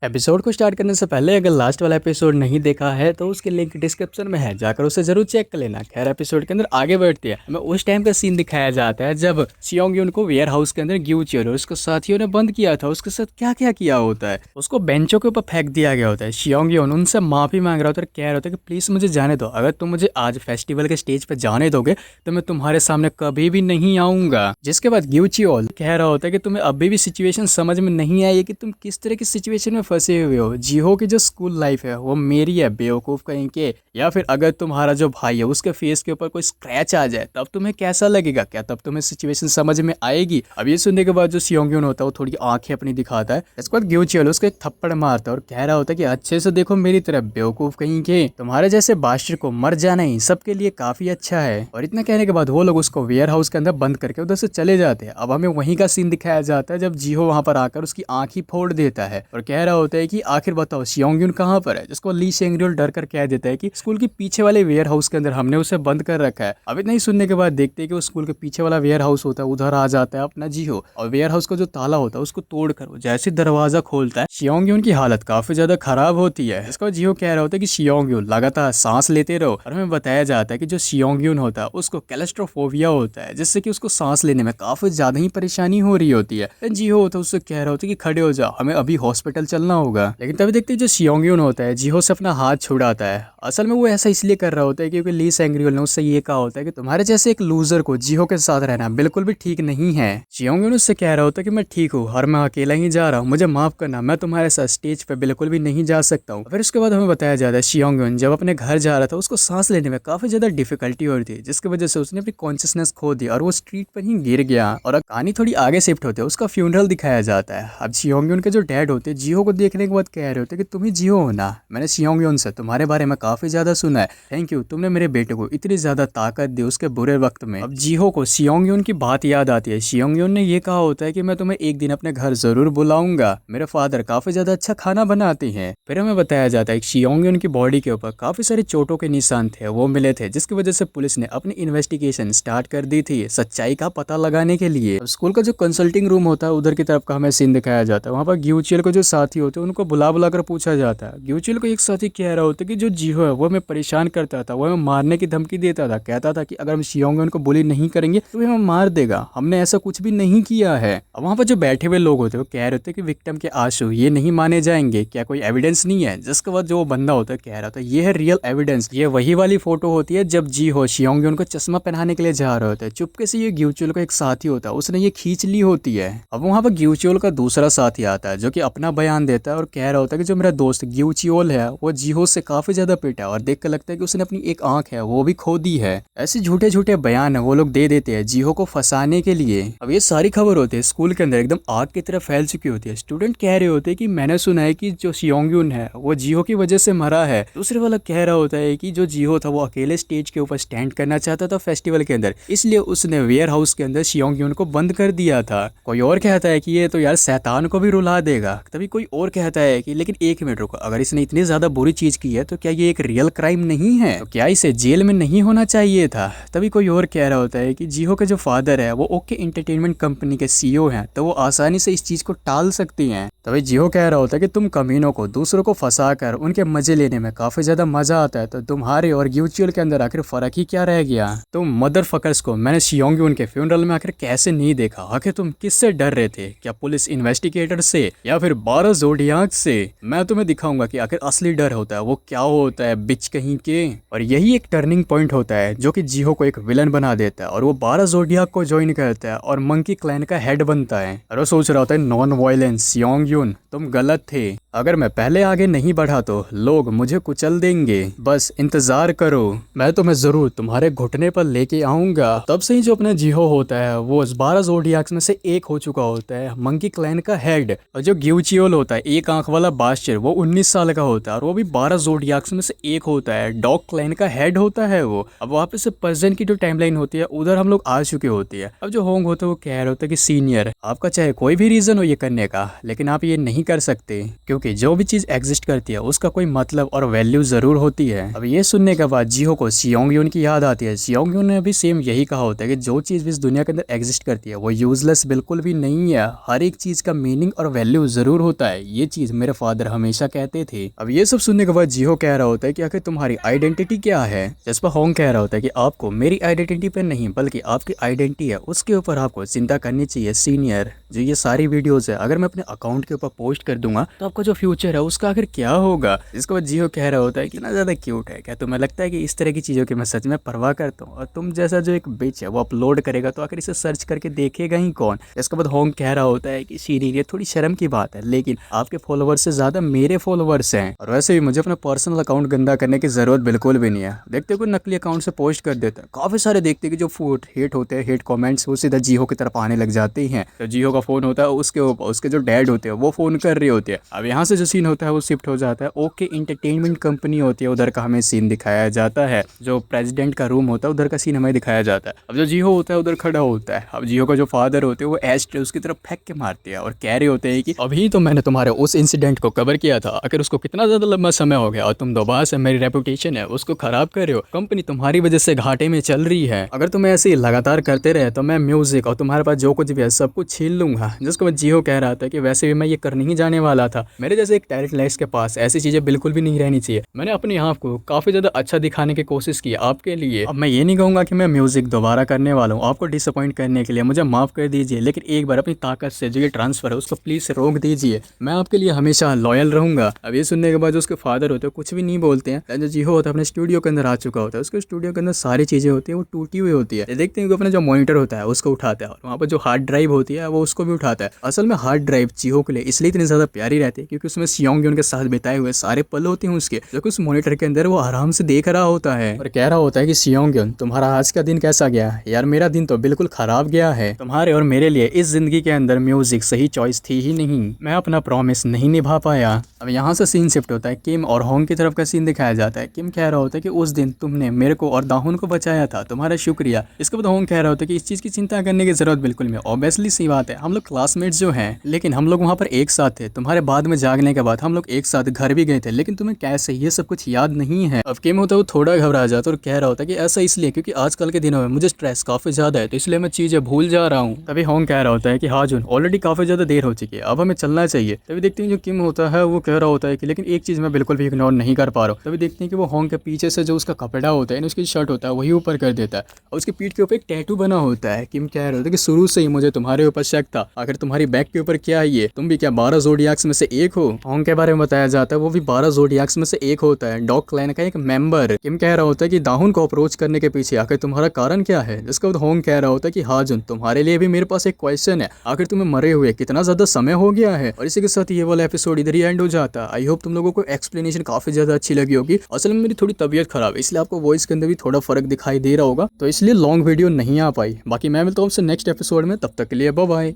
Episode को start करने से पहले अगर लास्ट वाला एपिसोड नहीं देखा है तो उसकी लिंक डिस्क्रिप्शन में है, जाकर उसे जरूर चेक कर लेना। खैर एपिसोड के अंदर आगे बढ़ती है। हमें उस टाइम का सीन दिखाया जाता है जब सियोंग यून को वेयर हाउस के अंदर ग्यूचियर और उसके साथियों ने बंद किया था। उसके साथ क्या क्या किया होता है, उसको बेंचों के ऊपर फेंक दिया गया होता है। सियोंग यून उनसे माफी मांग रहा होता है, कह रहा होता है कि प्लीज मुझे जाने दो, अगर तुम मुझे आज फेस्टिवल के स्टेज पे जाने दोगे तो मैं तुम्हारे सामने कभी भी नहीं आऊंगा। जिसके बाद ग्यूचियोल कह रहा होता है कि तुम्हें अभी भी सिचुएशन समझ में नहीं आई है कि तुम किस तरह की सिचुएशन में फंसे हुए हो। जीहो की जो स्कूल लाइफ है वो मेरी है बेवकूफ कहीं के, या फिर अगर तुम्हारा जो भाई है उसके फेस के ऊपर कोई स्क्रैच आ जाए तब तुम्हें कैसा लगेगा, क्या तब तुम्हें सिचुएशन समझ में आएगी। अब ये सुनने के बाद जो सियोंग्यून होता है वो थोड़ी आंखें अपनी दिखाता है। इसके बाद ग्यूचियोल उसको एक थप्पड़ मारता है और कह रहा होता है कि अच्छे से देखो मेरी तरफ बेवकूफ कहीं के, तुम्हारे जैसे बाशिर को मर जाना ही सबके लिए काफी अच्छा है। और इतना कहने के बाद वो लोग उसको वेयर हाउस के अंदर बंद करके उधर से चले जाते हैं। अब हमें वहीं का सीन दिखाया जाता है जब जीहो वहां पर आकर उसकी आंख ही फोड़ देता है और कह रहा होता है कि आखिर बताओ सियोंग्यून कहाँ पर है, जिसको ली सेंग्रियोल डर कर कह देता है कि स्कूल के पीछे वाले वेयर हाउस के अंदर हमने उसे बंद कर रखा है। अब इतना ही सुनने के बाद देखते हैं कि वो स्कूल के पीछे वाला वेयर हाउस होता है उधर आ जाता है अपना जीहो, और वेयर हाउस का जो ताला होता है उसको तोड़कर वो जैसे दरवाजा खोलता है सियोंग्यून की हालत काफी ज्यादा खराब होती है। इसका जीहो कह रहा होता है कि सियोंग्यून लगातार सांस लेते रहो, और हमें बताया जाता है कि जो सियोंग्यून होता है उसको कैलेस्ट्रोफोबिया होता है, जिससे कि उसको सांस लेने में काफी ज्यादा ही परेशानी हो रही होती है। जीहो होता है उससे कह रहा होता है कि खड़े हो जाओ, हमें अभी हॉस्पिटल चलना होगा। लेकिन तभी देखते हैं जो सियोंग्यून होता है जीहो से अपना हाथ छुड़ाता है। असल में वो ऐसा इसलिए कर रहा होता है क्योंकि ली सेंग्रियोल ने उससे ये कहा होता है कि तुम्हारे जैसे एक लूजर को जीहो के साथ रहना बिल्कुल भी ठीक नहीं है। सियोंग्यून उससे कह रहा होता है कि मैं ठीक हूँ और मैं अकेला ही जा रहा हूँ, मुझे माफ करना, मैं तुम्हारे साथ स्टेज पे बिल्कुल भी नहीं जा सकता हूँ। फिर उसके बाद हमें बताया जाता है सियोंग्यून जब अपने घर जा रहा था उसको सांस लेने में काफी ज्यादा डिफिकल्टी हो रही थी, जिसकी वजह से उसने अपनी कॉन्शियसनेस खो दी और वो स्ट्रीट पर ही गिर गया। और कहानी थोड़ी आगे शिफ्ट होती है, उसका फ्यूनरल दिखाया जाता है। अब सियोंग्यून के जो डैड होते हैं जीहो को देखने के बाद कह रहे होते कि तुम ही जीहो हो ना, मैंने सियोंग्यून से तुम्हारे बारे में काफी ज्यादा सुना है, थैंक यू, तुमने मेरे बेटे को इतनी ज्यादा ताकत दी उसके बुरे वक्त में। अब जीहो को सियोंग्यून की बात याद आती है। सियोंग्यून ने ये कहा होता है कि मैं तुम्हें एक दिन अपने घर जरूर बुलाऊंगा, मेरे फादर काफी ज्यादा अच्छा खाना बनाते हैं। फिर हमें बताया जाता है कि सियोंग्यून की बॉडी के ऊपर काफी सारे चोटों के निशान थे, वो मिले थे, जिसकी वजह से पुलिस ने अपनी इन्वेस्टिगेशन स्टार्ट कर दी थी सच्चाई का पता लगाने के लिए। स्कूल का जो कंसल्टिंग रूम होता है उधर की तरफ का हमें सीन दिखाया जाता है। वहाँ पर ग्यूचियल को जो साथी होते हैं उनको बुला बुला कर पूछा जाता है। ग्यूचियल को एक साथी कह रहा होता है कि जो जीहो है वो हमें परेशान करता था, वो हमें मारने की धमकी देता था, कहता था कि अगर हम सियोंग्यून को बुली नहीं करेंगे तो हमें मार देगा, हमने ऐसा कुछ भी नहीं किया है। अब वहाँ पर जो बैठे हुए लोग होते हैं वो कह रहे होते हैं कि विक्टिम के आंसू ये नहीं माने जाएंगे, क्या कोई एविडेंस नहीं है। जिसके बाद जो बंदा होता है कह रहा होता है ये है रियल एविडेंस, ये वही वाली फोटो होती है जब जीहो सियोंग्यून को चश्मा पहनाने के लिए जा रहे होते हैं। चुपके से ये ग्यूचियोल का एक साथी होता है, उसने ये खींच ली होती है। अब वहाँ पर ग्यूचियोल का दूसरा साथी आता है जो कि अपना बयान देता है और कह रहा होता है कि जो मेरा दोस्त ग्यूचियोल है वो जीहो से काफी ज्यादा पिटा है और देख कर लगता है कि उसने अपनी एक आंख है वो भी खो दी है। ऐसे झूठे झूठे बयान है वो लोग दे देते हैं जीहो को फंसाने के लिए। अब ये सारी खबर होती है स्कूल के अंदर एकदम आग की तरह फैल चुकी होती है। स्टूडेंट कह रहे होते हैं कि मैंने सुना है कि जो सियोंग्यून है वो जीहो की वजह से मरा है। दूसरे वाला कह रहा होता है कि जो जीहो था वो अकेले स्टेज के ऊपर स्टैंड करना चाहता था फेस्टिवल के अंदर, इसलिए उसने वेयर हाउस के अंदर सियोंग्यून को बंद कर दिया था। कोई और कहता है कि ये तो यार शैतान को भी रुला देगा। तभी कोई और कहता है कि लेकिन एक मिनट रुको, अगर इसने इतनी ज्यादा बुरी चीज की है तो क्या ये एक रियल क्राइम नहीं है, तो क्या इसे जेल में नहीं होना चाहिए था। तभी कोई और कह रहा होता है कि जीहो के जो फादर है वो ओके एंटरटेनमेंट कंपनी के सीईओ हैं, तो वो आसानी से इस चीज को टाल सकती हैं। तभी जीहो कह रहा होता है कि तुम कमीनों को दूसरों को फंसा कर उनके मजे लेने में काफी ज्यादा मजा आता है, तो तुम्हारे और ग्यूचियोल के अंदर आखिर फर्क ही क्या रह गया। तुम मदर फकर्स को मैंने सियोंग्यून के फ्यूनरल में आखिर कैसे नहीं देखा, आखिर तुम किससे डर रहे थे, क्या पुलिस इन्वेस्टिगेटर से या फिर 12 ज़ोडियाक से। मैं तुम्हें दिखाऊंगा कि आखिर असली डर होता है वो क्या होता है बिच कहीं के। और यही एक टर्निंग पॉइंट होता है जो कि जीहो को एक विलन बना देता है और वो 12 ज़ोडियाक को ज्वाइन करता है और मंकी क्लैन का हेड बनता है। और वो सोच रहा होता है नॉन वायलेंस सियोंग्यून तुम गलत थे, अगर मैं पहले आगे नहीं बढ़ा तो लोग मुझे कुचल देंगे, बस इंतजार करो, मैं तुम्हें जरूर तुम्हारे घुटने पर लेके आऊंगा। तब से ही जो अपना जीहो होता है वो 12 ज़ोडियाक्स में से एक हो चुका होता है, मंकी क्लैन का हेड। और जो ग्यूचियोल होता है एक आंख वाला बाशिर, वो 19 साल का होता है और वो भी 12 ज़ोडियाक्स में से एक होता है, डॉग क्लैन का हेड होता है वो। अब वापस से प्रेजेंट की जो टाइमलाइन होती है उधर हम लोग आ चुके होते हैं। अब जो होंग होता है वो कह रहे होता है कि सीनियर आपका चाहे कोई भी रीजन हो ये करने का, लेकिन आप ये नहीं कर सकते क्योंकि जो भी चीज एग्जिस्ट करती है उसका कोई मतलब और वैल्यू जरूर होती है। अब ये सुनने के बाद जीहो को सियोंग्यून की याद आती है। सियोंग्यून ने भी सेम यही कहा होता है कि जो चीज इस दुनिया के अंदर एग्जिस्ट करती है वो यूजलेस बिल्कुल भी नहीं है, हर एक चीज का मीनिंग और वैल्यू जरूर होता है। ये चीज मेरे फादर हमेशा कहते थे। अब ये सब सुनने के बाद जीहो कह रहा होता है कि आखिर तुम्हारी आइडेंटिटी क्या है, जिस पर होंग कह रहा होता है कि आपको मेरी आइडेंटिटी पे नहीं बल्कि आपकी आइडेंटिटी है उसके ऊपर आपको चिंता करनी चाहिए सीनियर। जो ये सारी वीडियोस है अगर मैं अपने अकाउंट के ऊपर पोस्ट कर दूंगा तो आपका जो फ्यूचर है उसका आखिर क्या होगा। इसके बाद जियो कह रहा होता है कि ना ज्यादा क्यूट है, क्या तुम्हें लगता है कि इस तरह की चीजों की मैं सच में परवाह करता हूँ, और तुम जैसा जो एक बिच है वो अपलोड करेगा तो आखिर इसे सर्च करके देखेगा ही कौन। इसके बाद होंग कह रहा होता है कि सीरी ये थोड़ी शर्म की बात है, लेकिन आपके फॉलोवर्स से ज्यादा मेरे फॉलोवर्स हैं, और वैसे भी मुझे अपना पर्सनल अकाउंट गंदा करने की जरूरत बिल्कुल भी नहीं है। देखते कोई नकली अकाउंट से पोस्ट कर देता है, काफी सारे देखते कि जो फूट हेट होते हैं, हेट कमेंट्स वो सीधा जियो की तरफ आने लग जाते हैं। तो जियो का फोन होता है उसके ऊपर उसके जो डैड होते हैं वो फोन कर रहे होते हैं। अब यहाँ से जो सीन होता है वो शिफ्ट हो जाता है ओके इंटरटेनमेंट कंपनी होती है, उधर का हमें सीन दिखाया जाता है। जो प्रेसिडेंट का रूम होता है उधर का सीन हमें दिखाया जाता है। अब जो जियो होता है उधर खड़ा होता है। अब जियो का जो फादर होते हैं वो एस्ट्रे उसकी तरफ फेंक के मारते हैं और कह रहे होते हैं कि अभी तो मैंने तुम्हारे उस इंसिडेंट को कवर किया था, अगर उसको कितना ज्यादा लंबा समय हो गया और तुम दोबारा से मेरी रेपुटेशन है उसको खराब कर रहे हो, कंपनी तुम्हारी वजह से घाटे में चल रही है, अगर तुम ऐसे ही लगातार करते रहे तो मैं म्यूजिक और तुम्हारे पास जो कुछ भी है सब कुछ छीन लूंगा। जिसको मैं जियो कह रहा था कि वैसे भी मैं ये करने ही जाने वाला था, मेरे जैसे एक टैलेंट लेस के पास ऐसी चीजें बिल्कुल भी नहीं रहनी चाहिए। मैंने अपने आप को काफी ज्यादा अच्छा दिखाने की कोशिश की आपके लिए। अब मैं ये नहीं कहूंगा कि मैं म्यूजिक दोबारा करने वाला हूँ आपको डिसअपॉइंट करने के लिए, मुझे माफ कर दीजिए, लेकिन एक बार अपनी ताकत से जो ये ट्रांसफर है उसको प्लीज रोक दीजिए, मैं आपके लिए हमेशा लॉयल रहूंगा। अब ये सुनने के बाद जो उसके फादर होते हैं कुछ भी नहीं बोलते हैं। जो जियो होता है अपने स्टूडियो के अंदर आ चुका होता है, उसके स्टूडियो के अंदर सारी चीजें होती है वो टूटी हुई होती है। देखते हैं कि अपना जो मॉनिटर होता है उसको उठाता है और वहाँ पर जो हार्ड ड्राइव होती है वो उसको भी उठाता है। असल में हार्ड ड्राइव जियो के लिए इसलिए इतनी ज्यादा प्यारी रहती है क्योंकि उसमें सियोंग उनके साथ बिताए हुए सारे पल होते हैं उसके, जो कि उस मॉनिटर के अंदर वो आराम से देख रहा होता है और कह रहा होता है कि सियोंग तुम्हारा आज का दिन कैसा गया यार, मेरा दिन तो बिल्कुल खराब गया है, तुम्हारे और मेरे लिए इस जिंदगी के अंदर म्यूजिक सही चॉइस थी ही नहीं, मैं अपना प्रॉमिस नहीं निभा पाया। अब यहाँ से सीन शिफ्ट होता है किम और होंग की तरफ का सीन दिखाया जाता है। किम कह रहा होता है कि उस दिन तुमने मेरे को और दाहुन को बचाया था, तुम्हारा शुक्रिया। इसके बाद होंग कह रहा होता है कि इस चीज की चिंता करने की जरूरत बिल्कुल नहीं, ऑब्वियसली सी बात है हम लोग क्लासमेट्स जो हैं, लेकिन हम लोग वहाँ पर एक साथ थे, तुम्हारे बाद में जागने के बाद हम लोग एक साथ घर भी गए थे, लेकिन तुम्हें कैसे ये सब कुछ याद नहीं है। अब किम होता है वो थोड़ा घबरा जाता है और कह रहा होता है कि ऐसा इसलिए क्योंकि आजकल के दिनों में मुझे स्ट्रेस काफी ज्यादा है तो इसलिए मैं चीजें भूल जा रहा हूँ। तभी होंग कह रहा होता है कि हाँ जुन ऑलरेडी काफी ज्यादा देर हो चुकी है, अब हमें चलना चाहिए। तभी देखते हैं जो किम होता है वो कह रहा होता है कि लेकिन एक चीज मैं बिल्कुल भी इग्नोर नहीं कर पा रहा हूँ। तभी देखते हैं कि वो होंग के पीछे से जो उसका कपड़ा होता है उसकी शर्ट होता है वही ऊपर कर देता है और उसके पीठ के ऊपर एक टैटू बना होता है। किम कह रहा होता है कि शुरू से ही मुझे तुम्हारे ऊपर शक था, आखिर तुम्हारी बैक के ऊपर क्या है ये, तुम भी क्या 12 ज़ोडिएक्स में से एक हो। होंग के बारे में बताया जाता है वो भी 12 ज़ोडिएक्स में से एक होता है, डॉग क्लैन का एक मेंबर। किम कह रहा होता है कि दाहुन को अप्रोच करने के पीछे आखिर तुम्हारा कारण क्या है। जिसके बाद होंग कह रहा होता है कि हाँ जुन तुम्हारे लिए भी मेरे पास एक क्वेश्चन है, आखिर तुम्हें मरे हुए कितना ज्यादा समय हो गया है। और इसी के साथ ये वाला एपिसोड इधर ही एंड हो जाता है। आई होप तुम लोगों को एक्सप्लेनेशन काफी ज्यादा अच्छी लगी होगी। असल में मेरी थोड़ी तबीयत खराब है इसलिए आपको वॉइस के अंदर भी थोड़ा फर्क दिखाई दे रहा होगा, तो इसलिए लॉन्ग वीडियो नहीं आ पाई। बाकी मैं मिलता हूँ आपसे नेक्स्ट एपिसोड में, तब तक के लिए बाय बाय।